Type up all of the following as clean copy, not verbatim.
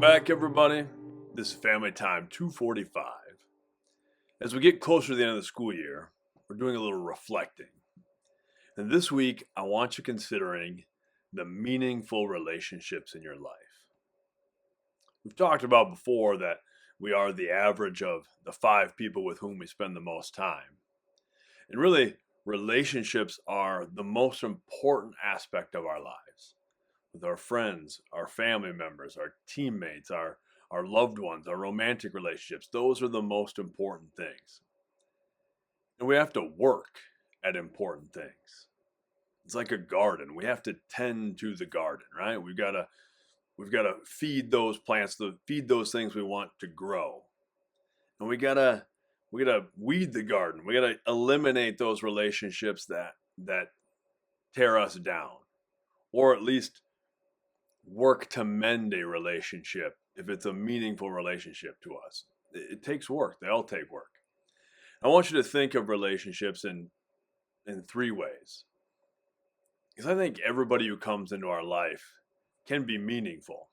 back, everybody. This is Family Time 245. As we get closer to the end of the school year, we're doing a little reflecting. And this week, I want you considering the meaningful relationships in your life. We've talked about before that we are the average of the 5 people with whom we spend the most time. And really, relationships are the most important aspect of our lives. With our friends, our family members, our teammates, our loved ones, our romantic relationships. Those are the most important things. And we have to work at important things. It's like a garden. We have to tend to the garden, right? We've got to feed those plants, to feed those things we want to grow. And we got to weed the garden. We got to eliminate those relationships that tear us down, or at least work to mend a relationship if it's a meaningful relationship to us. It takes work. They all take work. I want you to think of relationships in 3 ways. Because I think everybody who comes into our life can be meaningful.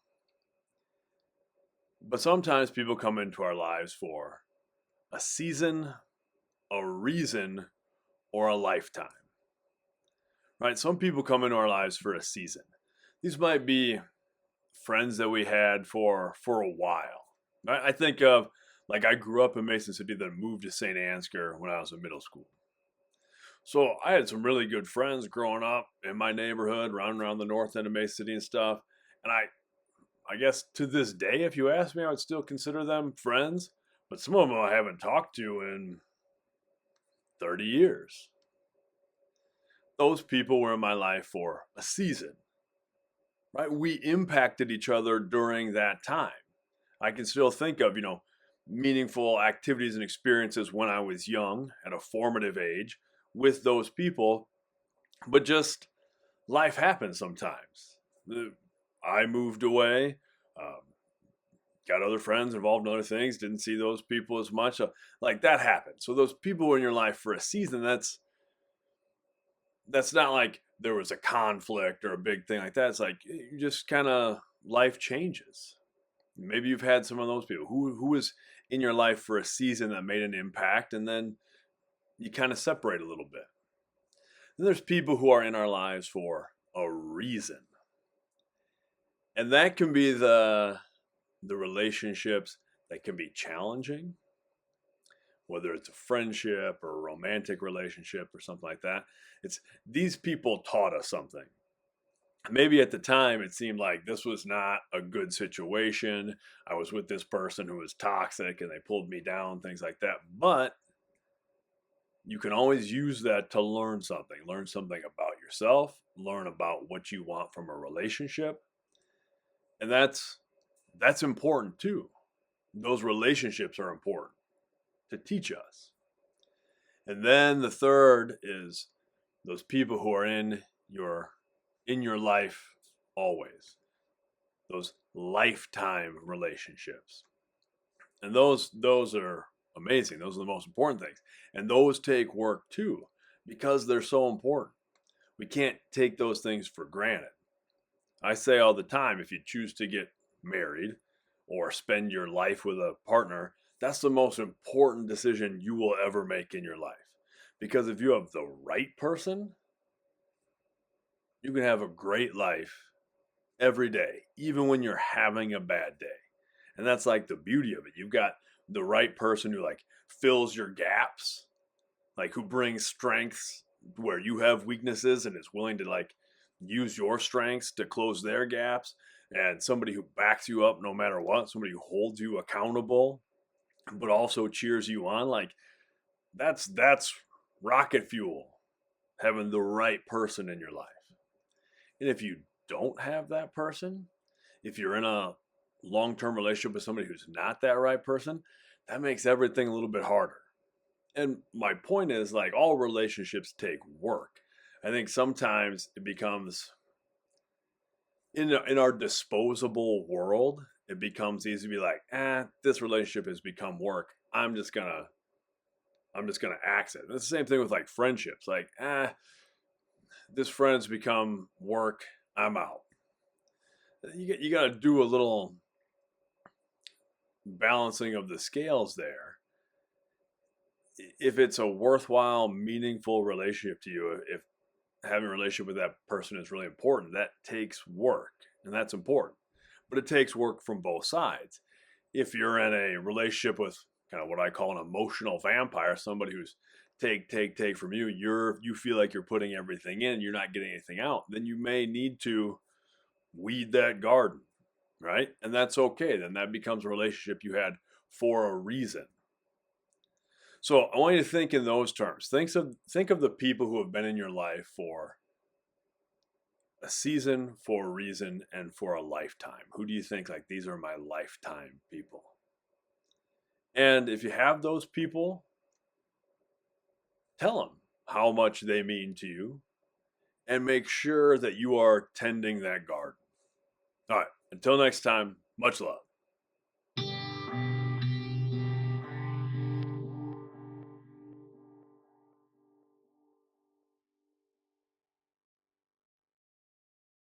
But sometimes people come into our lives for a season, a reason, or a lifetime. Right? Some people come into our lives for a season. These might be friends that we had for a while. I think of, like, I grew up in Mason City, then moved to St. Ansgar when I was in middle school. So I had some really good friends growing up in my neighborhood, around the north end of Mason City and stuff. And I guess to this day, if you ask me, I would still consider them friends. But some of them I haven't talked to in 30 years. Those people were in my life for a season. Right? We impacted each other during that time. I can still think of, meaningful activities and experiences when I was young, at a formative age, with those people. But just life happens sometimes. I moved away, got other friends involved in other things, didn't see those people as much. Like, that happened. So those people were in your life for a season. That's not like there was a conflict or a big thing like that. It's like you just kind of, life changes. Maybe you've had some of those people who was in your life for a season that made an impact, and then you kind of separate a little bit. Then there's people who are in our lives for a reason. And that can be the relationships that can be challenging, whether it's a friendship or a romantic relationship or something like that. It's these people taught us something. Maybe at the time it seemed like this was not a good situation. I was with this person who was toxic and they pulled me down, things like that. But you can always use that to learn something about yourself, learn about what you want from a relationship. And that's important too. Those relationships are important to teach us. And then the third is those people who are in your life always. Those lifetime relationships. And those are amazing. Those are the most important things. And those take work too, because they're so important. We can't take those things for granted. I say all the time, if you choose to get married or spend your life with a partner, that's the most important decision you will ever make in your life. Because if you have the right person, you can have a great life every day, even when you're having a bad day. And that's like the beauty of it. You've got the right person who, like, fills your gaps, like, who brings strengths where you have weaknesses and is willing to, like, use your strengths to close their gaps, and somebody who backs you up no matter what, somebody who holds you accountable but also cheers you on. Like, that's rocket fuel, having the right person in your life. And if you don't have that person, if you're in a long-term relationship with somebody who's not that right person, that makes everything a little bit harder. And my point is, like, all relationships take work. I think sometimes it becomes, in our disposable world, it becomes easy to be like, this relationship has become work. I'm just gonna axe it. And it's the same thing with, like, friendships. Like, this friend's become work. I'm out. You got to do a little balancing of the scales there. If it's a worthwhile, meaningful relationship to you, if having a relationship with that person is really important, that takes work, and that's important. But it takes work from both sides. If you're in a relationship with kind of what I call an emotional vampire, somebody who's take from you, you feel like you're putting everything in, you're not getting anything out, then you may need to weed that garden, right? And that's okay. Then that becomes a relationship you had for a reason. So I want you to think in those terms. Think of the people who have been in your life for a season, for a reason, and for a lifetime. Who do you think, like, these are my lifetime people? And if you have those people, tell them how much they mean to you and make sure that you are tending that garden. All right, until next time, much love.